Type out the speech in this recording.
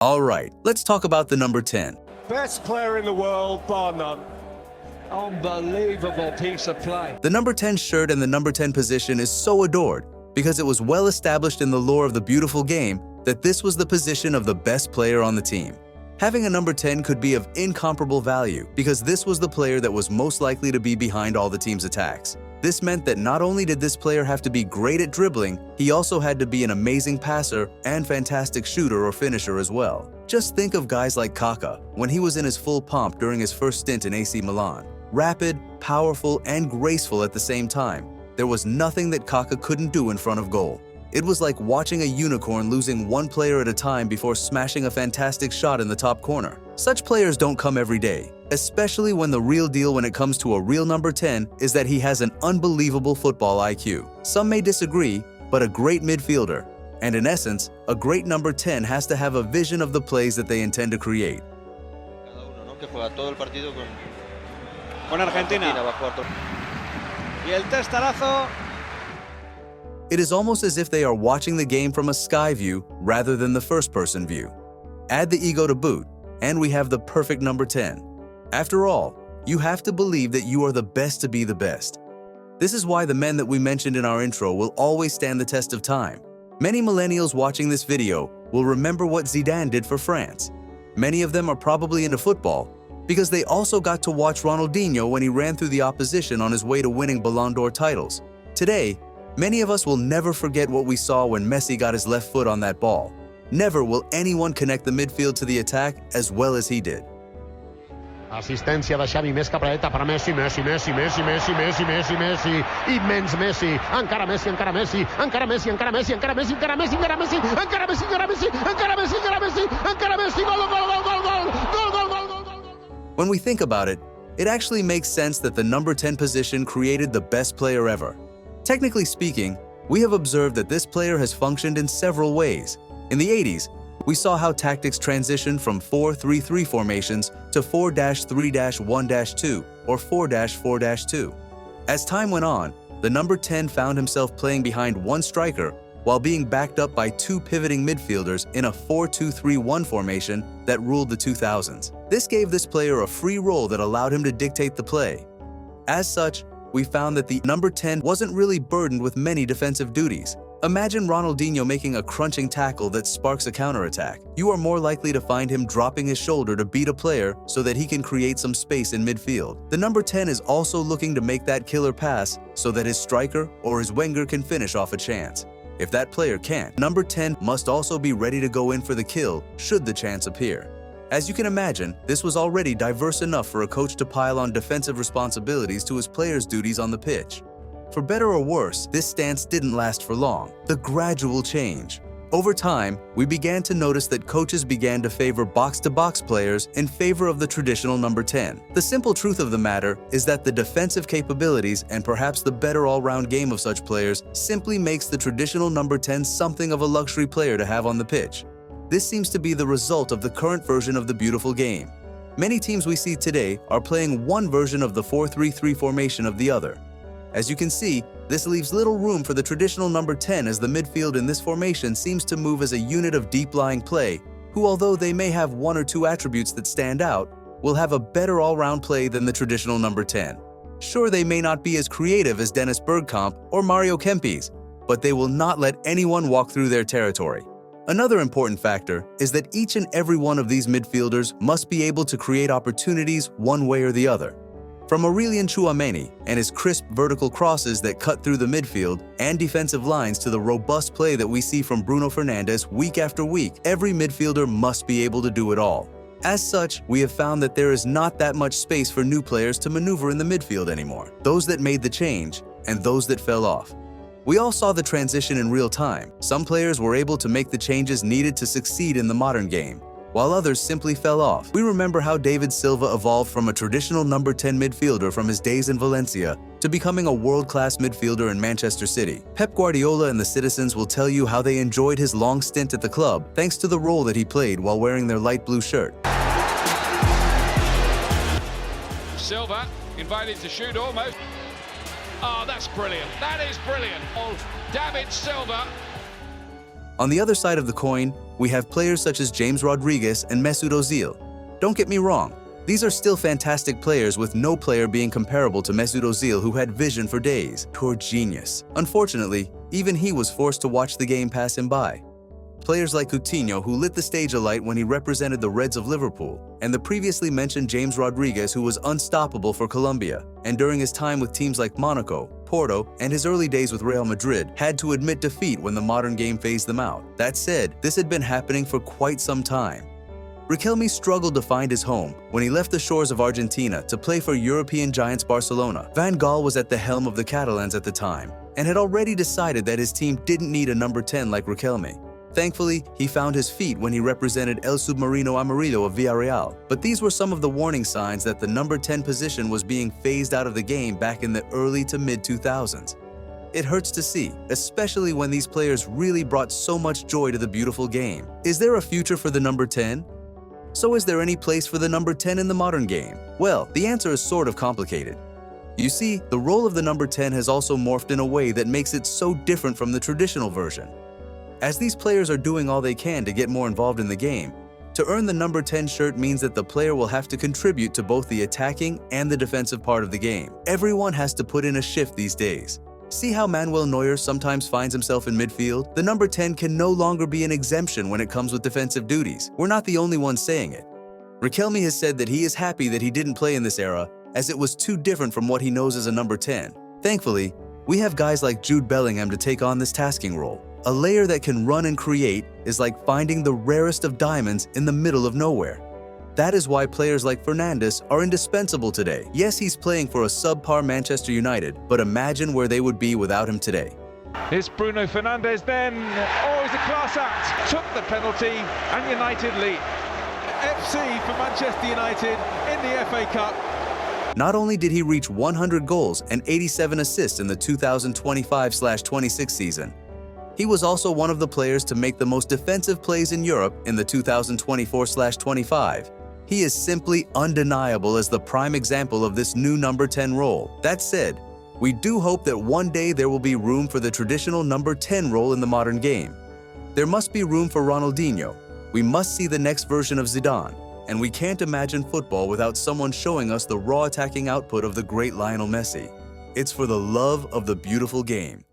All right, let's talk about the number 10. Best player in the world, bar none. Unbelievable piece of play. The number 10 shirt and the number 10 position is so adored because it was well established in the lore of the beautiful game that this was the position of the best player on the team. Having a number 10 could be of incomparable value because this was the player that was most likely to be behind all the team's attacks. This meant that not only did this player have to be great at dribbling, he also had to be an amazing passer and fantastic shooter or finisher as well. Just think of guys like Kaka when he was in his full pomp during his first stint in AC Milan. Rapid, powerful, and graceful at the same time. There was nothing that Kaka couldn't do in front of goal. It was like watching a unicorn losing one player at a time before smashing a fantastic shot in the top corner. Such players don't come every day, especially when the real deal when it comes to a real number 10 is that he has an unbelievable football IQ. Some may disagree, but a great midfielder, and in essence, a great number 10 has to have a vision of the plays that they intend to create. Con Argentina. Y el testarazo. It is almost as if they are watching the game from a sky view rather than the first-person view. Add the ego to boot, and we have the perfect number 10. After all, you have to believe that you are the best to be the best. This is why the men that we mentioned in our intro will always stand the test of time. Many millennials watching this video will remember what Zidane did for France. Many of them are probably into football because they also got to watch Ronaldinho when he ran through the opposition on his way to winning Ballon d'Or titles. Today, many of us will never forget what we saw when Messi got his left foot on that ball. Never will anyone connect the midfield to the attack as well as he did. Assistència de Xavi, més capradeta per Messi, Messi, immens Messi, encara Messi, encara Messi, encara Messi, encara Messi, encara Messi, encara Messi, encara Messi, encara Messi, encara Messi, encara Messi, encara Messi, encara Messi, gol, gol, gol, gol, gol, gol, gol, gol, gol, gol. When we think about it, it actually makes sense that the number 10 position created the best player ever. Technically speaking, we have observed that this player has functioned in several ways. In the 80s, we saw how tactics transitioned from 4-3-3 formations to 4-3-1-2 or 4-4-2. As time went on, the number 10 found himself playing behind one striker while being backed up by two pivoting midfielders in a 4-2-3-1 formation that ruled the 2000s. This gave this player a free role that allowed him to dictate the play. As such, we found that the number 10 wasn't really burdened with many defensive duties. Imagine Ronaldinho making a crunching tackle that sparks a counterattack. You are more likely to find him dropping his shoulder to beat a player so that he can create some space in midfield. The number 10 is also looking to make that killer pass so that his striker or his winger can finish off a chance. If that player can't, number 10 must also be ready to go in for the kill should the chance appear. As you can imagine, this was already diverse enough for a coach to pile on defensive responsibilities to his players' duties on the pitch. For better or worse, this stance didn't last for long. The gradual change. Over time, we began to notice that coaches began to favor box-to-box players in favor of the traditional number 10. The simple truth of the matter is that the defensive capabilities and perhaps the better all-round game of such players simply makes the traditional number 10 something of a luxury player to have on the pitch. This seems to be the result of the current version of the beautiful game. Many teams we see today are playing one version of the 4-3-3 formation of the other. As you can see, this leaves little room for the traditional number 10 as the midfield in this formation seems to move as a unit of deep-lying play, who although they may have one or two attributes that stand out, will have a better all-round play than the traditional number 10. Sure, they may not be as creative as Dennis Bergkamp or Mario Kempes, but they will not let anyone walk through their territory. Another important factor is that each and every one of these midfielders must be able to create opportunities one way or the other. From Aurelien Tchouameni and his crisp vertical crosses that cut through the midfield and defensive lines to the robust play that we see from Bruno Fernandes week after week, every midfielder must be able to do it all. As such, we have found that there is not that much space for new players to maneuver in the midfield anymore, those that made the change and those that fell off. We all saw the transition in real time. Some players were able to make the changes needed to succeed in the modern game, while others simply fell off. We remember how David Silva evolved from a traditional number 10 midfielder from his days in Valencia to becoming a world-class midfielder in Manchester City. Pep Guardiola and the citizens will tell you how they enjoyed his long stint at the club thanks to the role that he played while wearing their light blue shirt. Silva invited to shoot almost. Oh, that's brilliant. That is brilliant. Oh, David Silva. On the other side of the coin, we have players such as James Rodriguez and Mesut Ozil. Don't get me wrong, these are still fantastic players with no player being comparable to Mesut Ozil, who had vision for days. Pure genius. Unfortunately, even he was forced to watch the game pass him by. Players like Coutinho, who lit the stage alight when he represented the Reds of Liverpool, and the previously mentioned James Rodriguez, who was unstoppable for Colombia, and during his time with teams like Monaco, Porto, and his early days with Real Madrid, had to admit defeat when the modern game phased them out. That said, this had been happening for quite some time. Riquelme struggled to find his home when he left the shores of Argentina to play for European giants Barcelona. Van Gaal was at the helm of the Catalans at the time, and had already decided that his team didn't need a number 10 like Riquelme. Thankfully, he found his feet when he represented El Submarino Amarillo of Villarreal. But these were some of the warning signs that the number 10 position was being phased out of the game back in the early to mid-2000s. It hurts to see, especially when these players really brought so much joy to the beautiful game. Is there a future for the number 10? So is there any place for the number 10 in the modern game? Well, the answer is sort of complicated. You see, the role of the number 10 has also morphed in a way that makes it so different from the traditional version. As these players are doing all they can to get more involved in the game, to earn the number 10 shirt means that the player will have to contribute to both the attacking and the defensive part of the game. Everyone has to put in a shift these days. See how Manuel Neuer sometimes finds himself in midfield? The number 10 can no longer be an exemption when it comes with defensive duties. We're not the only ones saying it. Riquelme has said that he is happy that he didn't play in this era, as it was too different from what he knows as a number 10. Thankfully, we have guys like Jude Bellingham to take on this tasking role. A layer that can run and create is like finding the rarest of diamonds in the middle of nowhere. That is why players like Fernandes are indispensable today. Yes, he's playing for a subpar Manchester United, but imagine where they would be without him today. It's Bruno Fernandes then. Oh, it's a class act. Took the penalty and United lead. FC for Manchester United in the FA Cup. Not only did he reach 100 goals and 87 assists in the 2025/26 season, he was also one of the players to make the most defensive plays in Europe in the 2024/25. He is simply undeniable as the prime example of this new number 10 role. That said, we do hope that one day there will be room for the traditional number 10 role in the modern game. There must be room for Ronaldinho. We must see the next version of Zidane. And we can't imagine football without someone showing us the raw attacking output of the great Lionel Messi. It's for the love of the beautiful game.